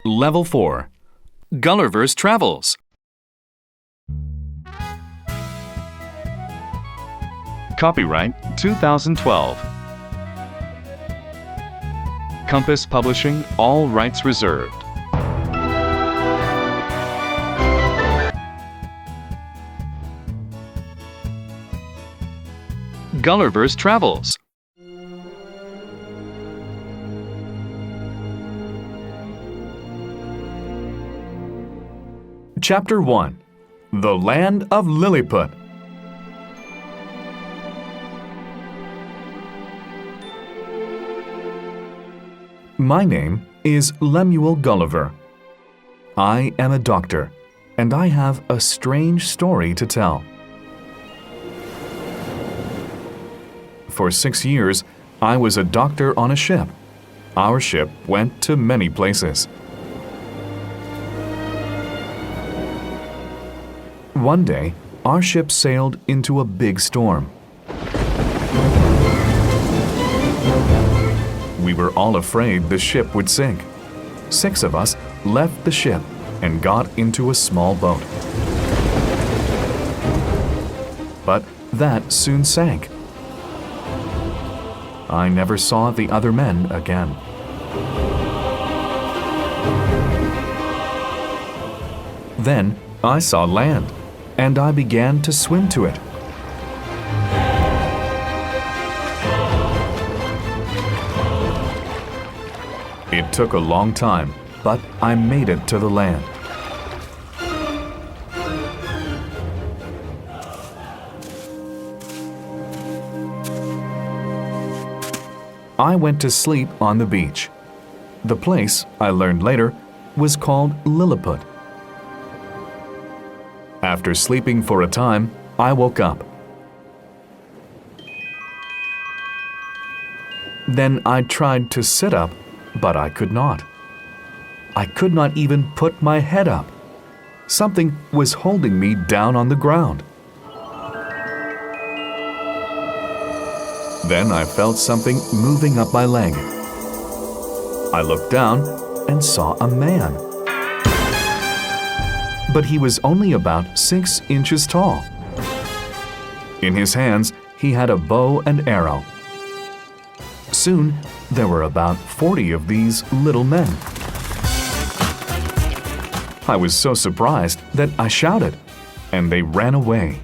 Level 4. Gullivers Travels. Copyright 2012. Compass Publishing, all rights reserved. Gullivers Travels. Chapter 1. The Land of Lilliput. My name is Lemuel Gulliver. I am a doctor, and I have a strange story to tell. For 6 years, I was a doctor on a ship. Our ship went to many places. One day, our ship sailed into a big storm. We were all afraid the ship would sink. 6 of us left the ship and got into a small boat. But that soon sank. I never saw the other men again. Then I saw land, and I began to swim to it. It took a long time, but I made it to the land. I went to sleep on the beach. The place, I learned later, was called Lilliput. After sleeping for a time, I woke up. Then I tried to sit up, but I could not. I could not even put my head up. Something was holding me down on the ground. Then I felt something moving up my leg. I looked down and saw a man. But he was only about 6 inches tall. In his hands, he had a bow and arrow. Soon, there were about 40 of these little men. I was so surprised that I shouted, and they ran away.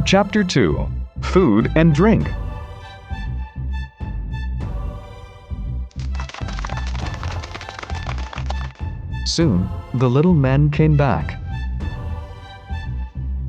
Chapter 2. Food and Drink. Soon, the little men came back.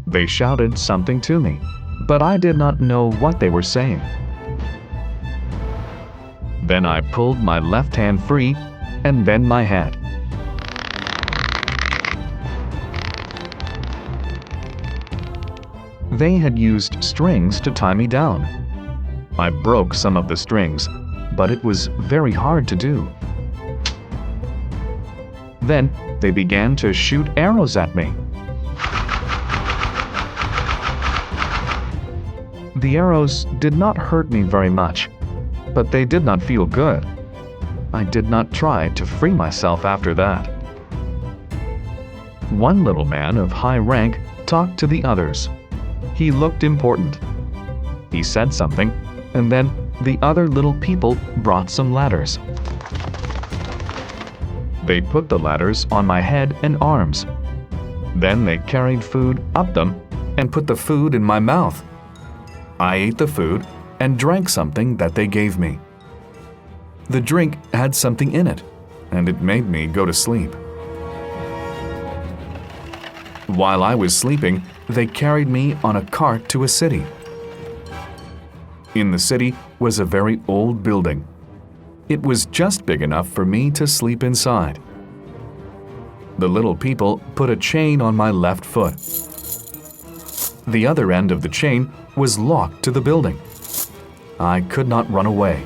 They shouted something to me, but I did not know what they were saying. Then I pulled my left hand free and then my head. They had used strings to tie me down. I broke some of the strings, but it was very hard to do. Then they began to shoot arrows at me. The arrows did not hurt me very much, but they did not feel good. I did not try to free myself after that. One little man of high rank talked to the others. He looked important. He said something, and then the other little people brought some ladders. They put the ladders on my head and arms. Then they carried food up them and put the food in my mouth. I ate the food and drank something that they gave me. The drink had something in it, and it made me go to sleep. While I was sleeping, they carried me on a cart to a city. In the city was a very old building. It was just big enough for me to sleep inside. The little people put a chain on my left foot. The other end of the chain was locked to the building. I could not run away.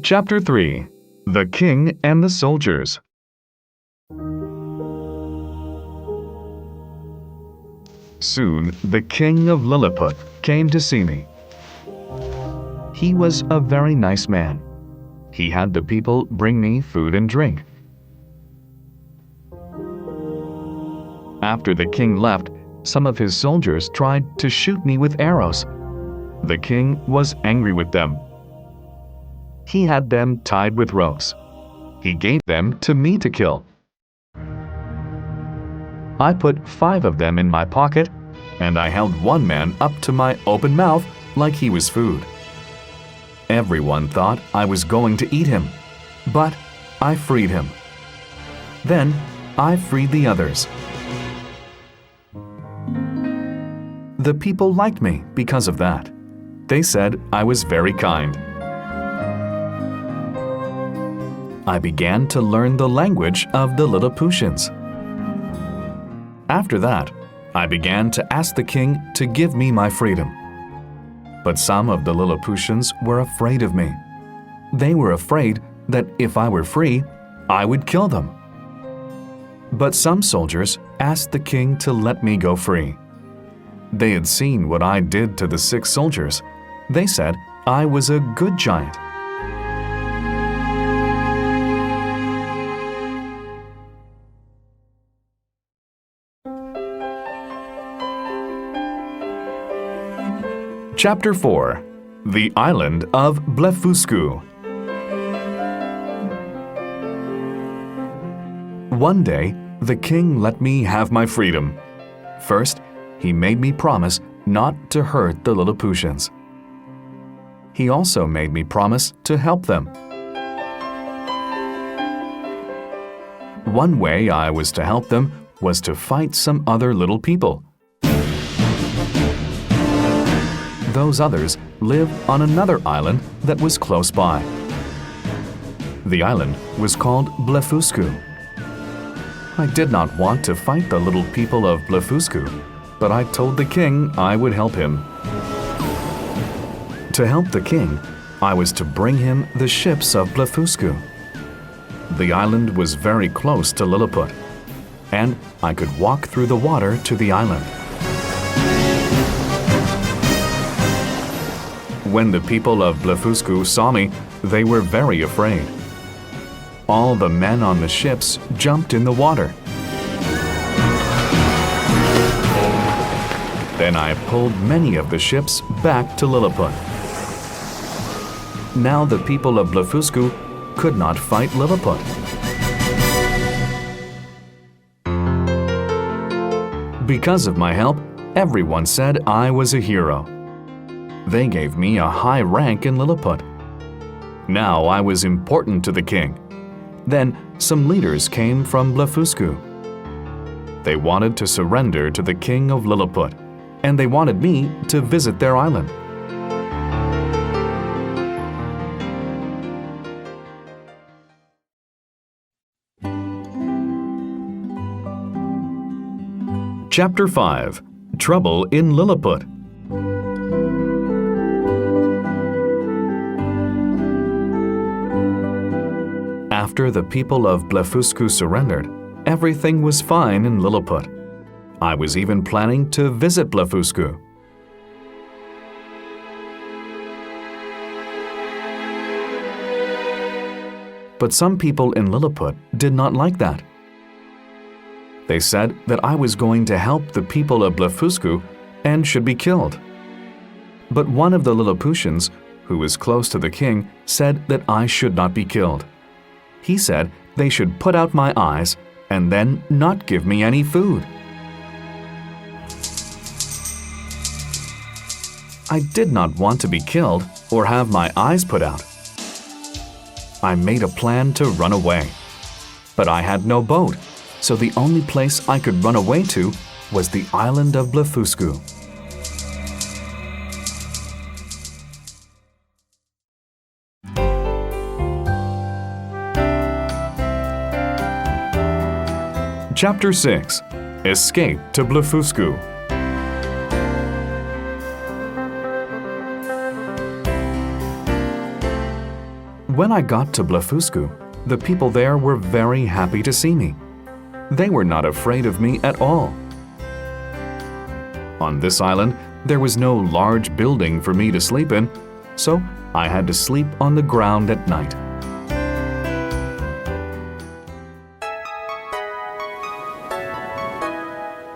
Chapter 3. The King and the Soldiers. Soon the king of Lilliput came to see me. He was a very nice man. He had the people bring me food and drink. After the king left, some of his soldiers tried to shoot me with arrows. The king was angry with them. He had them tied with ropes. He gave them to me to kill. I put 5 of them in my pocket, and I held one man up to my open mouth like he was food. Everyone thought I was going to eat him, but I freed him. Then I freed the others. The people liked me because of that. They said I was very kind. I began to learn the language of the Lilliputians. After that, I began to ask the king to give me my freedom. But some of the Lilliputians were afraid of me. They were afraid that if I were free, I would kill them. But some soldiers asked the king to let me go free. They had seen what I did to the 6 soldiers. They said I was a good giant. Chapter 4. The Island of Blefuscu. One day, the king let me have my freedom. First, he made me promise not to hurt the Lilliputians. He also made me promise to help them. One way I was to help them was to fight some other little people. Those others lived on another island that was close by. The island was called Blefuscu. I did not want to fight the little people of Blefuscu, but I told the king I would help him. To help the king, I was to bring him the ships of Blefuscu. The island was very close to Lilliput, and I could walk through the water to the island. When the people of Blefuscu saw me, they were very afraid. All the men on the ships jumped in the water. Then I pulled many of the ships back to Lilliput. Now the people of Blefuscu could not fight Lilliput. Because of my help, everyone said I was a hero. They gave me a high rank in Lilliput. Now I was important to the king. Then some leaders came from Blefuscu. They wanted to surrender to the king of Lilliput, and they wanted me to visit their island. Chapter 5. Trouble in Lilliput. After the people of Blefuscu surrendered, everything was fine in Lilliput. I was even planning to visit Blefuscu. But some people in Lilliput did not like that. They said that I was going to help the people of Blefuscu and should be killed. But one of the Lilliputians, who was close to the king, said that I should not be killed. He said they should put out my eyes and then not give me any food. I did not want to be killed or have my eyes put out. I made a plan to run away. But I had no boat, so the only place I could run away to was the island of Blefuscu. Chapter 6. Escape to Blefuscu. When I got to Blefuscu, the people there were very happy to see me. They were not afraid of me at all. On this island, there was no large building for me to sleep in, so I had to sleep on the ground at night.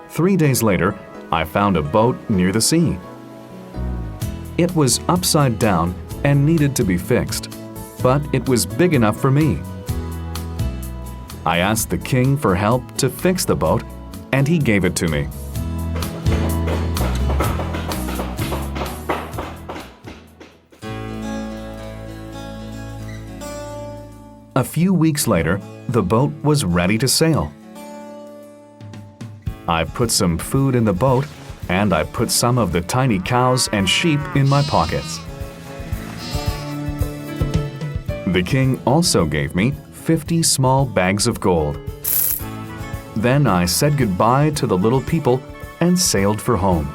Three days later, I found a boat near the sea. It was upside down and needed to be fixed, but it was big enough for me. I asked the king for help to fix the boat, and he gave it to me. A few weeks later, the boat was ready to sail. I put some food in the boat, and I put some of the tiny cows and sheep in my pockets. The king also gave me 50 small bags of gold. Then I said goodbye to the little people and sailed for home.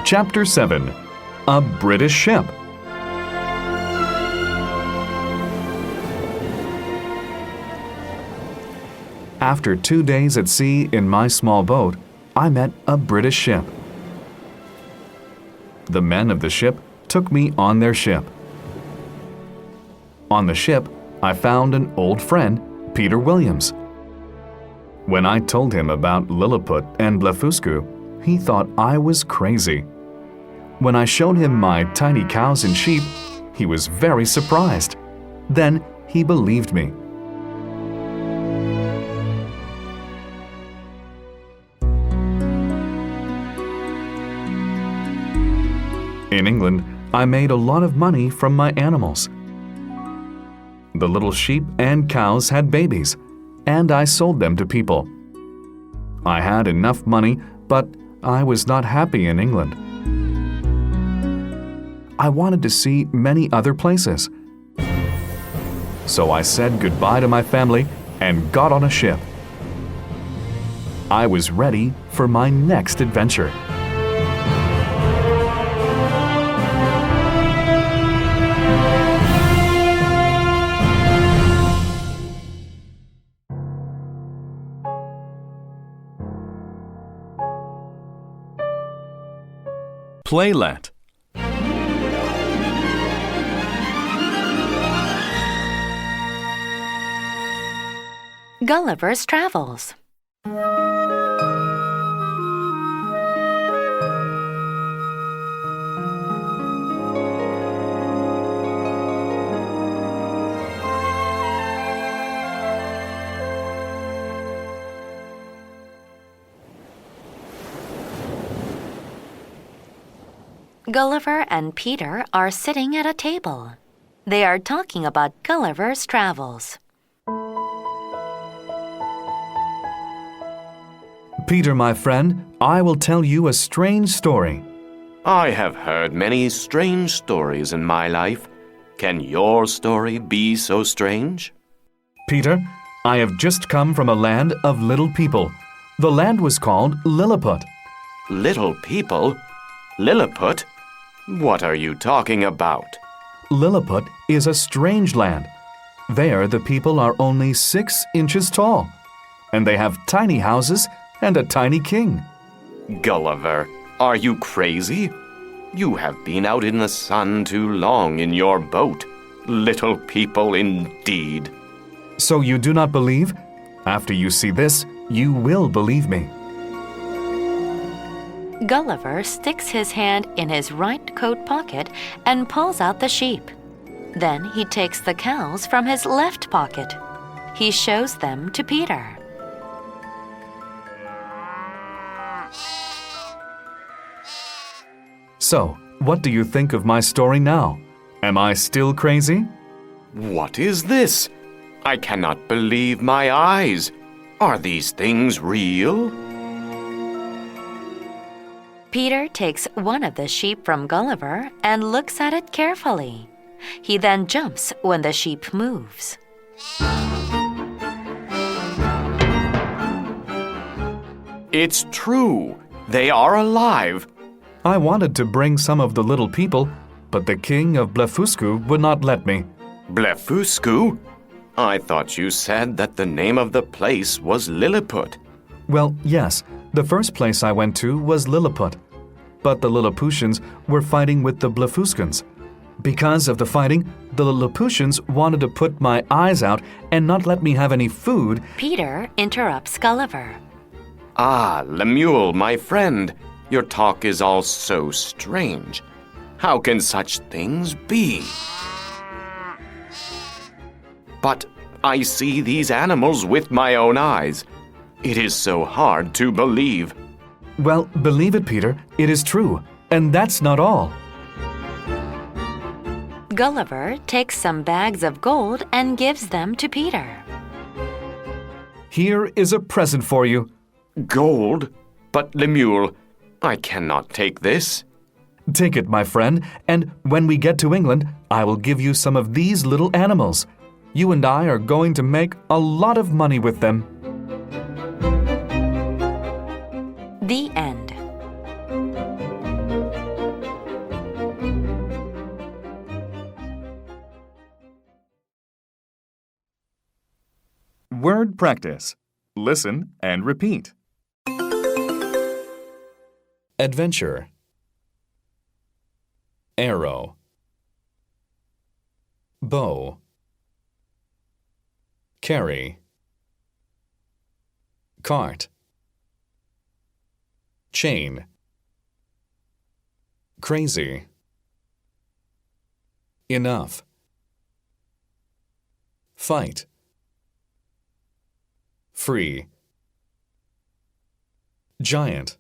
Chapter 7. A British Ship. After 2 days at sea in my small boat, I met a British ship. The men of the ship took me on their ship. On the ship, I found an old friend, Peter Williams. When I told him about Lilliput and Blefuscu, he thought I was crazy. When I showed him my tiny cows and sheep, he was very surprised. Then he believed me. In England, I made a lot of money from my animals. The little sheep and cows had babies, and I sold them to people. I had enough money, but I was not happy in England. I wanted to see many other places. So I said goodbye to my family and got on a ship. I was ready for my next adventure. Playlet. Gulliver's Travels. Gulliver and Peter are sitting at a table. They are talking about Gulliver's Travels. Peter, my friend, I will tell you a strange story. I have heard many strange stories in my life. Can your story be so strange? Peter, I have just come from a land of little people. The land was called Lilliput. Little people? Lilliput? What are you talking about? Lilliput is a strange land. There, the people are only 6 inches tall, and they have tiny houses and a tiny king. Gulliver, are you crazy? You have been out in the sun too long in your boat. Little people indeed. So you do not believe? After you see this, you will believe me. Gulliver sticks his hand in his right coat pocket and pulls out the sheep. Then he takes the cows from his left pocket. He shows them to Peter. So, what do you think of my story now? Am I still crazy? What is this? I cannot believe my eyes. Are these things real? Peter takes one of the sheep from Gulliver and looks at it carefully. He then jumps when the sheep moves. It's true. They are alive. I wanted to bring some of the little people, but the king of Blefuscu would not let me. Blefuscu? I thought you said that the name of the place was Lilliput. Well, yes, the first place I went to was Lilliput. But the Lilliputians were fighting with the Blefuscans. Because of the fighting, the Lilliputians wanted to put my eyes out and not let me have any food. Peter interrupts Gulliver. Ah, Lemuel, my friend, your talk is all so strange. How can such things be? But I see these animals with my own eyes. It is so hard to believe. Well, believe it, Peter, it is true. And that's not all. Gulliver takes some bags of gold and gives them to Peter. Here is a present for you. Gold? But Lemuel, I cannot take this. Take it, my friend, and when we get to England, I will give you some of these little animals. You and I are going to make a lot of money with them. The end. Word practice. Listen and repeat. Adventure. Arrow. Bow. Carry. Cart. Chain. Crazy. Enough. Fight. Free. Giant.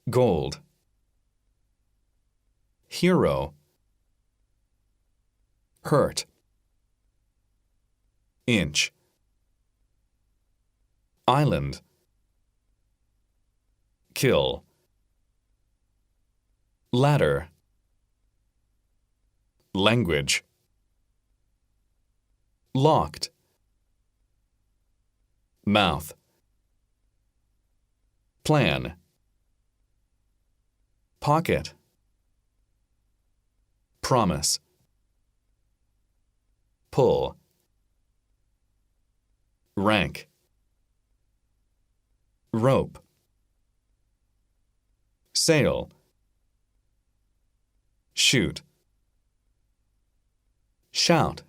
Gold. Hero. Hurt. Inch. Island. Kill. Ladder. Language. Locked. Mouth. Plan. Pocket. Promise. Pull. Rank. Rope. Sail. Shoot. Shout.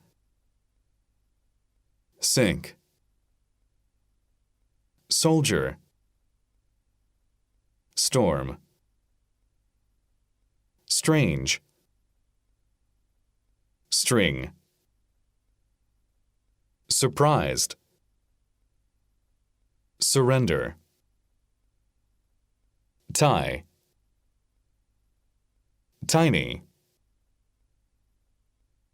Sink. Soldier. Storm. Strange. String. Surprised. Surrender. Tie. Tiny.